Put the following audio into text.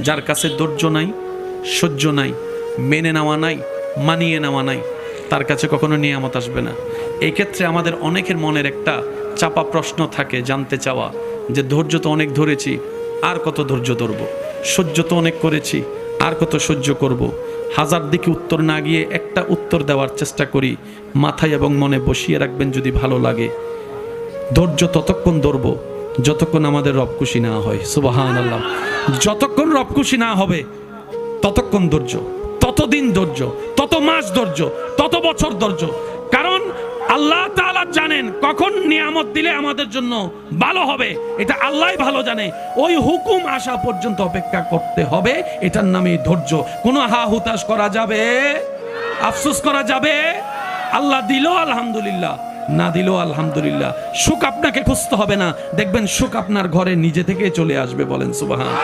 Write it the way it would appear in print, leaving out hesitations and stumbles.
যার কাছে ধৈর্য নাই, সহ্য নাই, মেনে নেওয়া নাই, মানিয়ে নেওয়া নাই, তার কাছে কখনো নিয়ামত আসবে না। এই ক্ষেত্রে আমাদের অনেকের মনের একটা চাপা প্রশ্ন থাকে, জানতে চাওয়া যে ধৈর্য তো অনেক ধরেছি, আর কত ধৈর্য ধরব, সহ্য তো অনেক করেছি, আর কত সহ্য করব। হাজার দিকে উত্তর না গিয়ে একটা উত্তর দেওয়ার চেষ্টা করি, মাথায় এবং মনে বসিয়ে রাখবেন যদি ভালো লাগে। ধৈর্য ততক্ষণ ধরব যতক্ষণ আমাদের রব খুশি না হয়। সুবহানাল্লাহ। যতক্ষণ রব খুশি না হবে ততক্ষণ ধৈর্য, ততদিন ধৈর্য, তত মাস ধৈর্য, তত বছর ধৈর্য। কারণ আল্লাহ তাআলা জানেন কখন নিয়ামত দিলে আমাদের জন্য ভালো হবে, এটা আল্লাহই ভালো জানে। ওই হুকুম আসা পর্যন্ত অপেক্ষা করতে হবে, এটার নামে ধৈর্য। কোনো হা হুতাশ করা যাবে, আফসোস করা যাবে? আল্লাহ দিল আলহামদুলিল্লাহ, না দিল আলহামদুলিল্লাহ। সুখ আপনাকে খুঁজতে হবে না, দেখবেন সুখ আপনার ঘরে নিজে থেকে চলে আসবে। বলেন সুবহান।